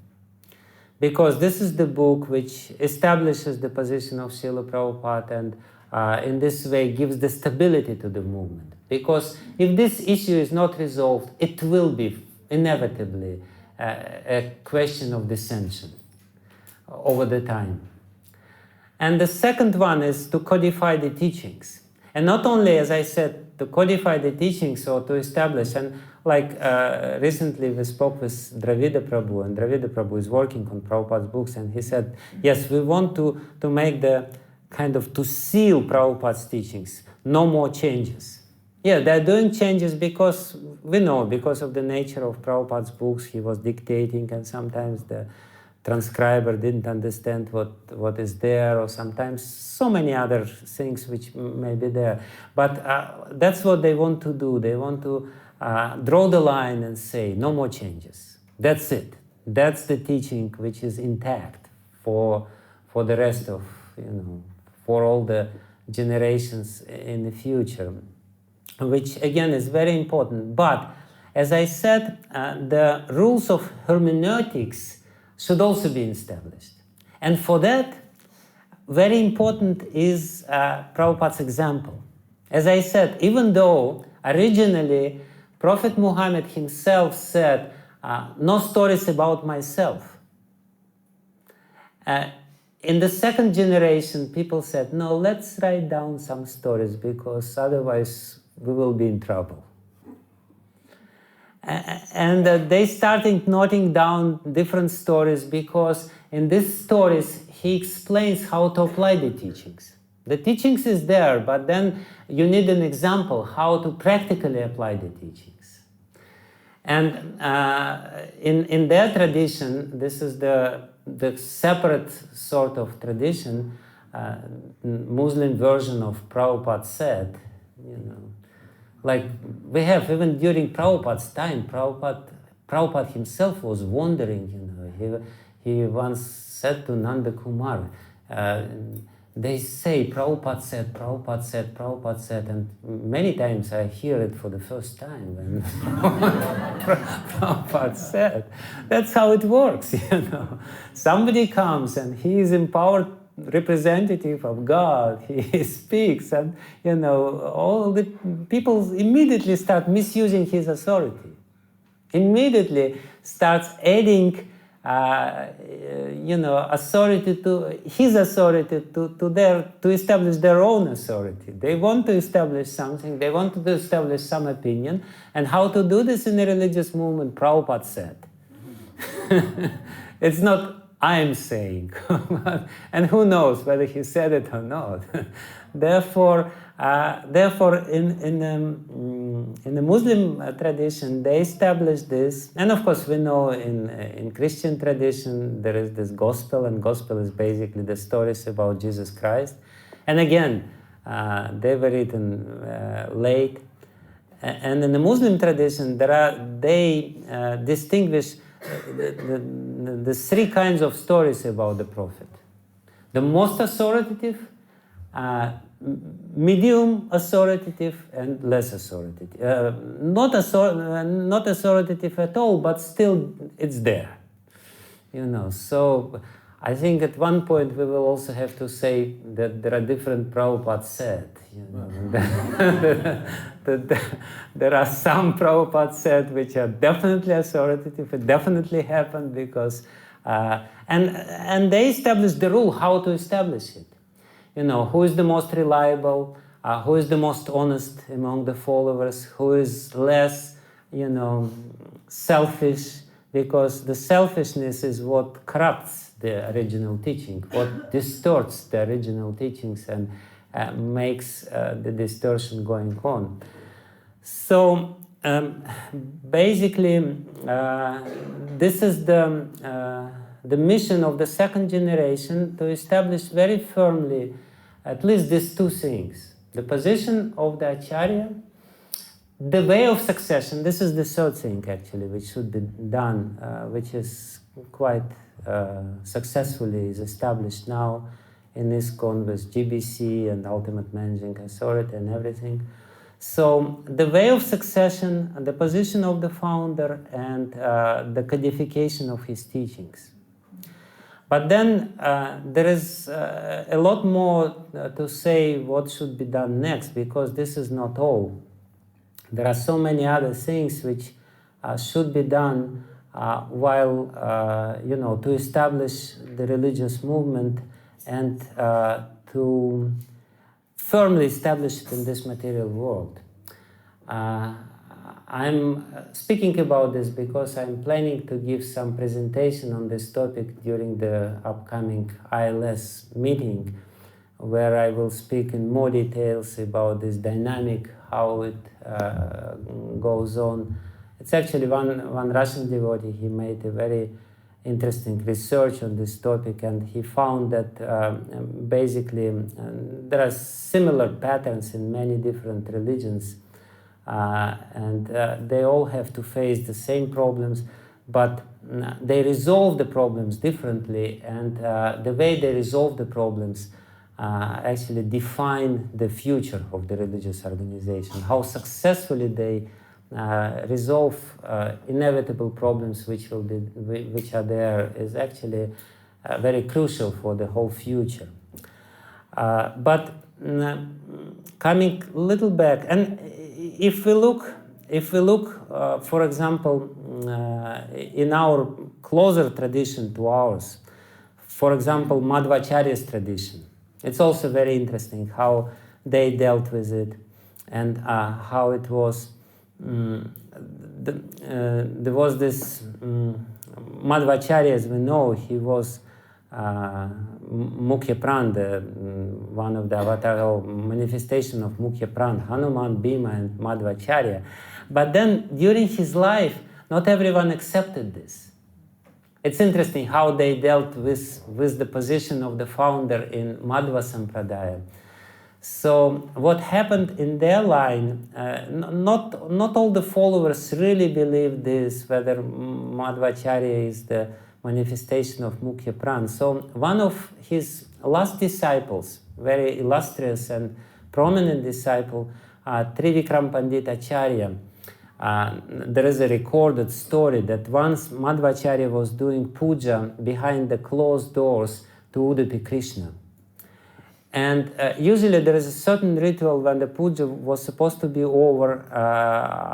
A: because this is the book which establishes the position of Srila Prabhupada, and in this way gives the stability to the movement. Because if this issue is not resolved, it will be inevitably a question of dissension over the time. And the second one is to codify the teachings. And not only, as I said, to codify the teachings or to establish, and like recently we spoke with Dravida Prabhu, and Dravida Prabhu is working on Prabhupada's books, and he said, yes, we want to make the to seal Prabhupada's teachings, no more changes. Yeah, they're doing changes because we know, because of the nature of Prabhupada's books, he was dictating, and sometimes the transcriber didn't understand what is there, or sometimes so many other things which may be there. But that's what they want to do. They want to draw the line and say, no more changes. That's it. That's the teaching which is intact for the rest of, for all the generations in the future, which again is very important. But as I said, the rules of hermeneutics should also be established. And for that, very important is Prabhupada's example. As I said, even though originally Prophet Muhammad himself said, no stories about myself. In the second generation, people said, no, let's write down some stories, because otherwise we will be in trouble. And they started noting down different stories, because in these stories he explains how to apply the teachings. The teachings is there, but then you need an example how to practically apply the teachings. And in their tradition, this is the separate sort of tradition, Muslim version of Prabhupada said, like we have even during Prabhupada's time, Prabhupada himself was wondering, he once said to Nanda Kumar, they say Prabhupada said, Prabhupada said, Prabhupada said, and many times I hear it for the first time when Prabhupada said. That's how it works, Somebody comes and he is empowered representative of God, he speaks, and all the people immediately start misusing his authority. Immediately starts adding authority to his authority to establish their own authority. They want to establish something. They want to establish some opinion. And how to do this in a religious movement? Prabhupada said. It's not I'm saying, and who knows whether he said it or not. Therefore, in the Muslim tradition, they established this, and of course we know in Christian tradition there is this gospel, and gospel is basically the stories about Jesus Christ. And again, they were written late, and in the Muslim tradition they distinguish the three kinds of stories about the prophet: the most authoritative, medium authoritative, and less authoritative. Not authoritative at all, but still it's there. So I think at one point we will also have to say that there are different Prabhupada said. There are some Prabhupada said which are definitely authoritative. It definitely happened because, and they established the rule how to establish it. Who is the most reliable, who is the most honest among the followers, who is less, selfish, because the selfishness is what corrupts the original teaching, what distorts the original teachings and makes the distortion going on. So basically, this is the mission of the second generation, to establish very firmly at least these two things: the position of the Acharya, the way of succession. This is the third thing actually which should be done, which is quite successfully is established now in ISKCON with GBC and Ultimate Managing Authority and everything. So the way of succession, the position of the founder, and the codification of his teachings. But then there is a lot more to say what should be done next, because this is not all. There are so many other things which should be done while, to establish the religious movement and to firmly establish it in this material world. I'm speaking about this because I'm planning to give some presentation on this topic during the upcoming ILS meeting, where I will speak in more details about this dynamic, how it goes on. It's actually one Russian devotee, he made a very interesting research on this topic, and he found that basically there are similar patterns in many different religions, and they all have to face the same problems, but they resolve the problems differently, and the way they resolve the problems actually define the future of the religious organization. How successfully they resolve inevitable problems which are there is actually very crucial for the whole future. But coming a little back, and if we look, for example, in our closer tradition to ours, for example, Madhvacharya's tradition, it's also very interesting how they dealt with it, and how it was. There was this Madhvacharya, as we know, he was Mukhya Pran, one of the avatar or manifestation of Mukhya Pran, Hanuman, Bhima, and Madhvacharya. But then during his life, not everyone accepted this. It's interesting how they dealt with the position of the founder in Madhva Sampradaya. So what happened in their line, not all the followers really believe this, whether Madhvacharya is the manifestation of Mukhya Pran. So one of his last disciples, very illustrious and prominent disciple, Trivikram Pandit Acharya, there is a recorded story that once Madhvacharya was doing puja behind the closed doors to Udupi Krishna. And usually there is a certain ritual when the puja was supposed to be over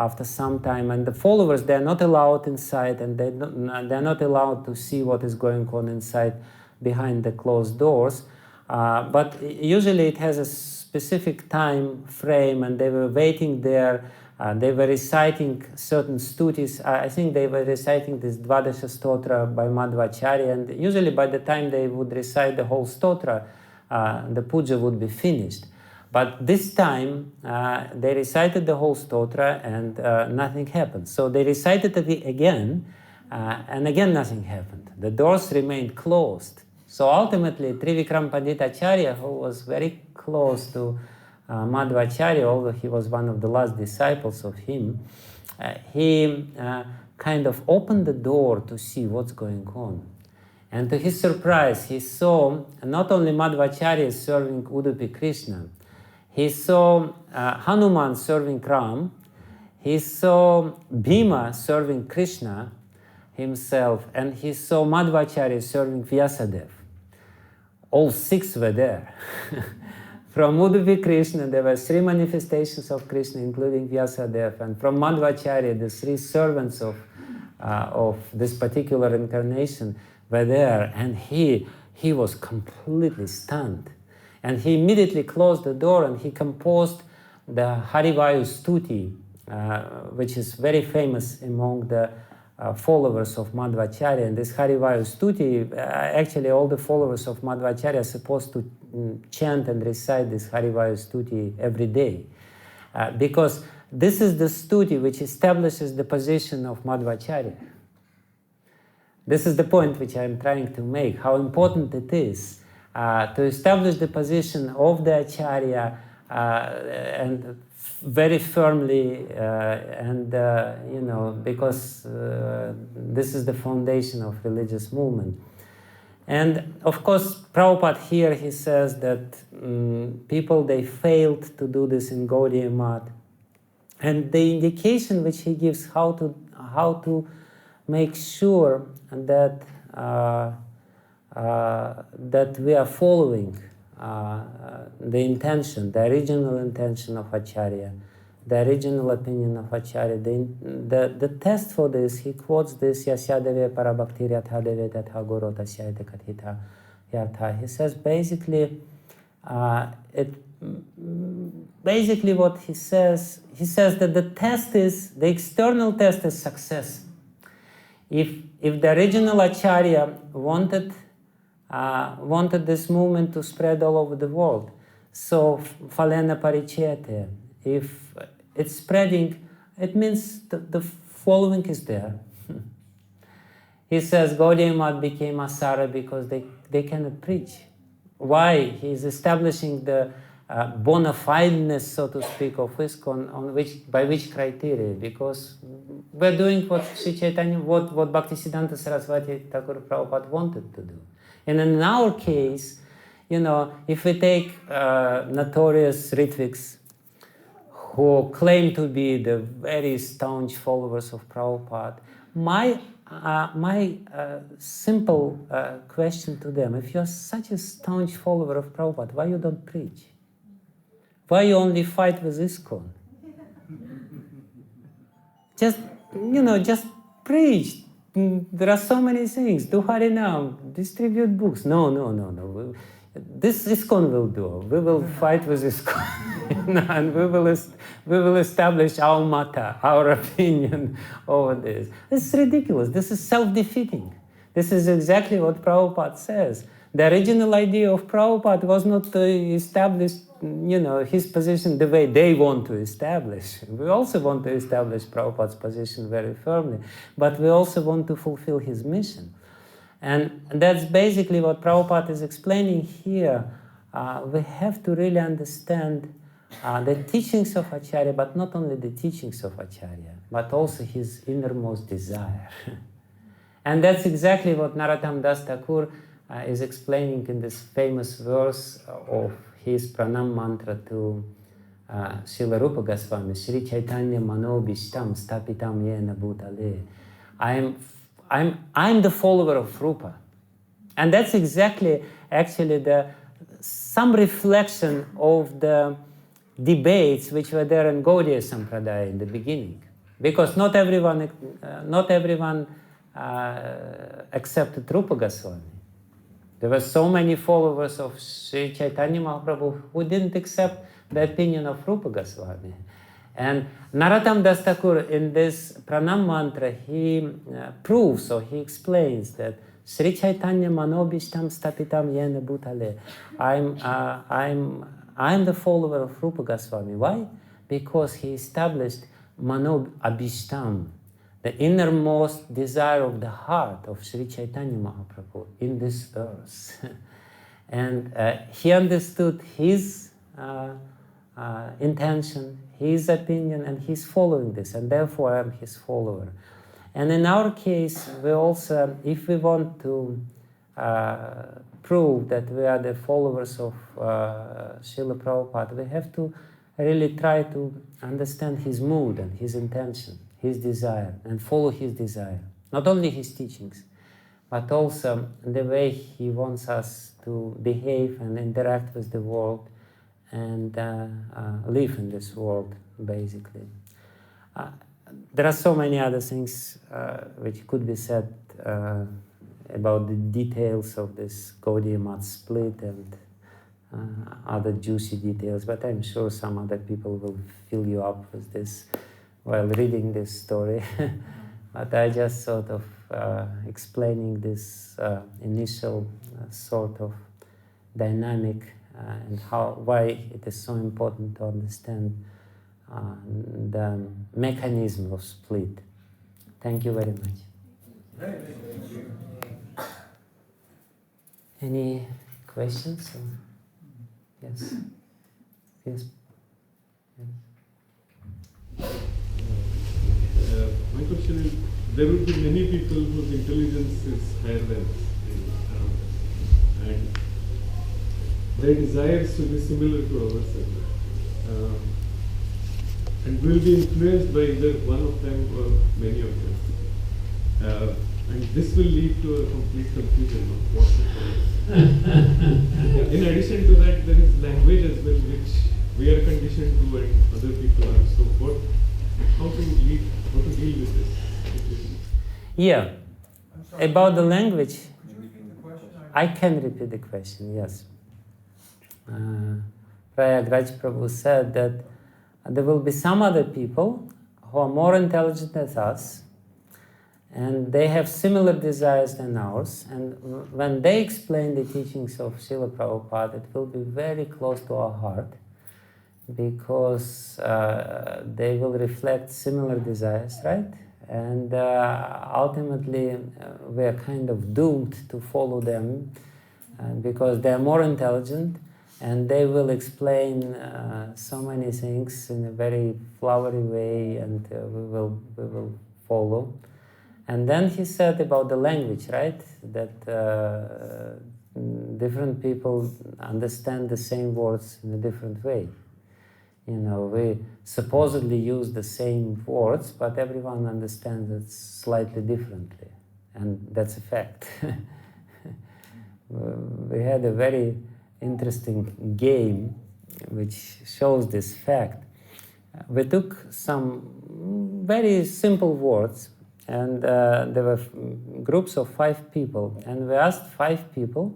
A: after some time, and the followers, they are not allowed inside, and they're not allowed to see what is going on inside behind the closed doors. But usually it has a specific time frame, and they were waiting there. They were reciting certain stutis. I think they were reciting this Dvadasha Stotra by Madhvacharya, and usually by the time they would recite the whole stotra, the puja would be finished. But this time, they recited the whole stotra and nothing happened. So they recited it again, and again nothing happened. The doors remained closed. So ultimately, Trivikram Pandit Acharya, who was very close to Madhvacharya, although he was one of the last disciples of him, he kind of opened the door to see what's going on. And to his surprise, he saw not only Madhvacharya serving Udupi Krishna, he saw Hanuman serving Ram, he saw Bhima serving Krishna himself, and he saw Madhvacharya serving Vyasadeva. All six were there. From Udupi Krishna, there were three manifestations of Krishna, including Vyasadeva, and from Madhvacharya, the three servants of this particular incarnation were there, and he was completely stunned. And he immediately closed the door and he composed the Harivayu Stuti, which is very famous among the followers of Madhvacharya. And this Harivayu Stuti, actually all the followers of Madhvacharya are supposed to chant and recite this Harivayu Stuti every day. Because this is the stuti which establishes the position of Madhvacharya. This is the point which I am trying to make, how important it is to establish the position of the Acharya and very firmly, because this is the foundation of religious movement. And of course, Prabhupada here, he says that people, they failed to do this in Gaudiya Math. And the indication which he gives how to make sure that that we are following the intention, the original intention of Acharya, the original opinion of Acharya. The test for this, he quotes this, Yasyadeve parabhakti yathadeve tatha guru tasyayate kathita yartha. He says basically, basically what he says that the test is, the external test is success. If the original Acharya wanted this movement to spread all over the world, so phalena parichete, if it's spreading, it means the following is there. He says Gaudiya Math became Asara because they cannot preach. Why? He is establishing the bona fideness, so to speak, of ISKCON by which criteria? Because we're doing what Sri Chaitanya, what Bhaktisiddhanta Saraswati Thakur Prabhupada wanted to do. And in our case, if we take notorious Ritviks who claim to be the very staunch followers of Prabhupada, my simple question to them: if you're such a staunch follower of Prabhupada, why you don't preach? Why you only fight with ISKCON? Just preach. There are so many things. Do Harinam, distribute books. No. This ISKCON will do. We will fight with ISKCON. And we will establish our mata, our opinion over this. This is ridiculous. This is self-defeating. This is exactly what Prabhupada says. The original idea of Prabhupada was not to establish, his position the way they want to establish. We also want to establish Prabhupada's position very firmly, but we also want to fulfill his mission. And that's basically what Prabhupada is explaining here. We have to really understand the teachings of Acharya, but not only the teachings of Acharya, but also his innermost desire. And that's exactly what Narottam Das Thakur is explaining in this famous verse of his pranam mantra to Srila Rupa Goswami, Sri Chaitanya Mano Bhishtam Stapitam Yena Bhutale. I'm the follower of Rupa. And that's exactly actually the some reflection of the debates which were there in Gaudiya Sampradaya in the beginning, because not everyone accepted Rupa Goswami. There were so many followers of Sri Chaitanya Mahaprabhu who didn't accept the opinion of Rupa Goswami. And Narottam Das Thakur, in this Pranam mantra, he proves, or he explains that Sri Chaitanya Manobishtam Stapitam Yena Bhutale. I'm the follower of Rupa Goswami. Why? Because he established Mano Abhishtam, the innermost desire of the heart of Sri Chaitanya Mahaprabhu in this earth. And he understood his intention, his opinion, and he's following this, and therefore I'm his follower. And in our case, we also, if we want to prove that we are the followers of Srila Prabhupada, we have to really try to understand his mood and his intention, his desire, and follow his desire. Not only his teachings, but also the way he wants us to behave and interact with the world and live in this world, basically. There are so many other things which could be said about the details of this Gaudiya Math split and other juicy details, but I'm sure some other people will fill you up with this while reading this story. But I just sort of explaining this initial sort of dynamic and why it is so important to understand the mechanism of split. Thank you very much. Any questions? Yes. Yes.
B: My question is, there will be many people whose intelligence is higher than around us, and their desires will be similar to ours, and will be influenced by either one of them or many of them. And this will lead to a complete confusion of what to follow. In addition to that, there is language as well, which we are conditioned to and other people are. So how to deal with this?
A: Yeah. About the language,
C: Could you repeat the question?
A: I can repeat the question, yes. Prayagraj Prabhu said that there will be some other people who are more intelligent than us, and they have similar desires than ours, and when they explain the teachings of Srila Prabhupada, it will be very close to our heart, because they will reflect similar desires, right? And ultimately we are kind of doomed to follow them, because they are more intelligent, and they will explain so many things in a very flowery way, and we will follow. And then he said about the language, right? That different people understand the same words in a different way. You know, we supposedly use the same words, but everyone understands it slightly differently. And that's a fact. We had a very interesting game which shows this fact. We took some very simple words, and there were groups of 5 people, and we asked 5 people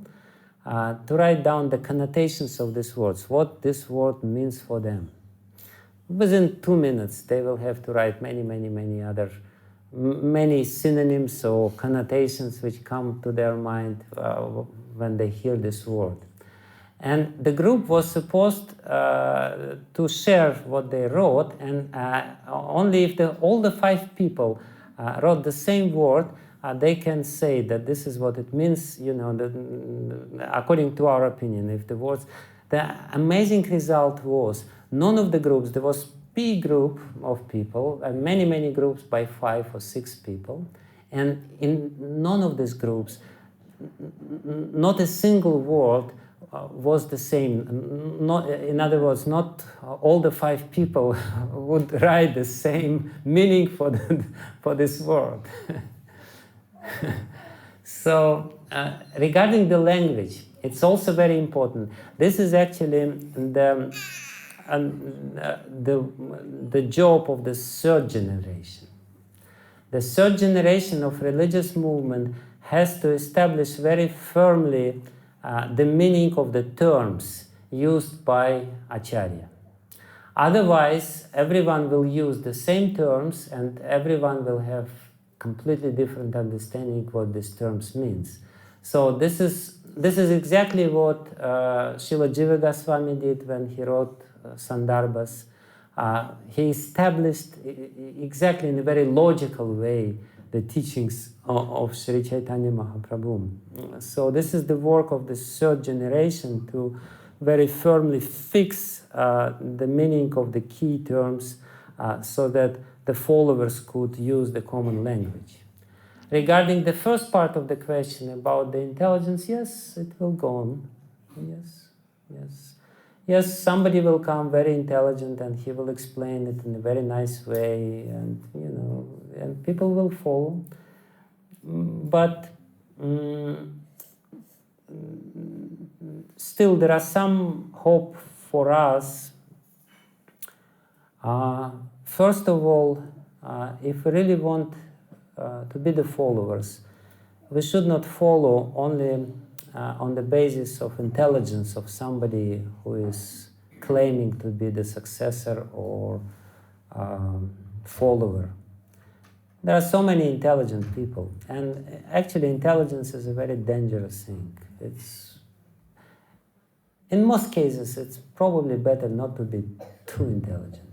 A: to write down the connotations of these words, what this word means for them. Within 2 minutes, they will have to write many synonyms or connotations which come to their mind when they hear this word. And the group was supposed to share what they wrote, and only if all the 5 people wrote the same word, they can say that this is what it means, you know, according to our opinion. If the words, the amazing result was none of the groups, there was big group of people, and many groups by 5 or 6 people, and in none of these groups, not a single word was the same. Not, in other words, not all the 5 people would write the same meaning for this word. So regarding the language, It's also very important. This is actually the job of the third generation. The third generation of religious movement has to establish very firmly the meaning of the terms used by Acharya. Otherwise, everyone will use the same terms and everyone will have completely different understanding what these terms means. So this is exactly what Srila Jiva Goswami did when he wrote Sandarbhas. He established exactly in a very logical way the teachings of Sri Chaitanya Mahaprabhu. So this is the work of the third generation to very firmly fix the meaning of the key terms so that the followers could use the common language. Regarding the first part of the question about the intelligence, yes, it will go on. Yes, yes. Yes, somebody will come very intelligent and he will explain it in a very nice way, and and people will follow. But still, there are some hope for us. First of all, if we really want to be the followers, we should not follow only on the basis of intelligence of somebody who is claiming to be the successor or follower. There are so many intelligent people, and actually intelligence is a very dangerous thing. In most cases, it's probably better not to be too intelligent.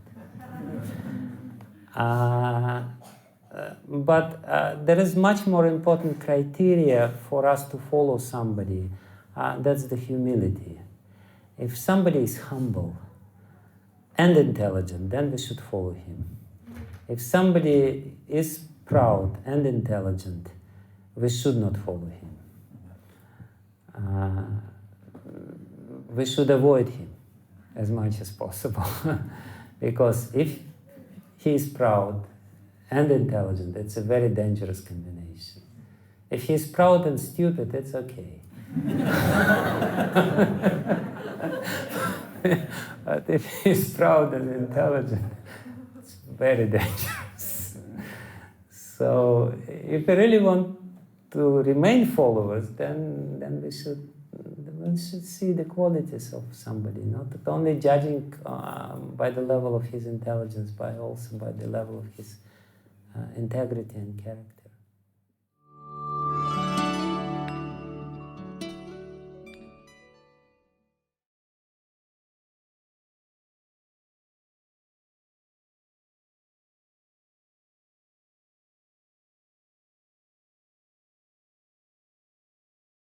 A: But there is much more important criteria for us to follow somebody. That's the humility. If somebody is humble and intelligent, then we should follow him. If somebody is proud and intelligent, we should not follow him. We should avoid him as much as possible. Because if he is proud and intelligent, it's a very dangerous combination. If he's proud and stupid, it's okay. But if he's proud and intelligent, it's very dangerous. So if we really want to remain followers, then we should see the qualities of somebody, not only judging by the level of his intelligence, but also by the level of his integrity and character.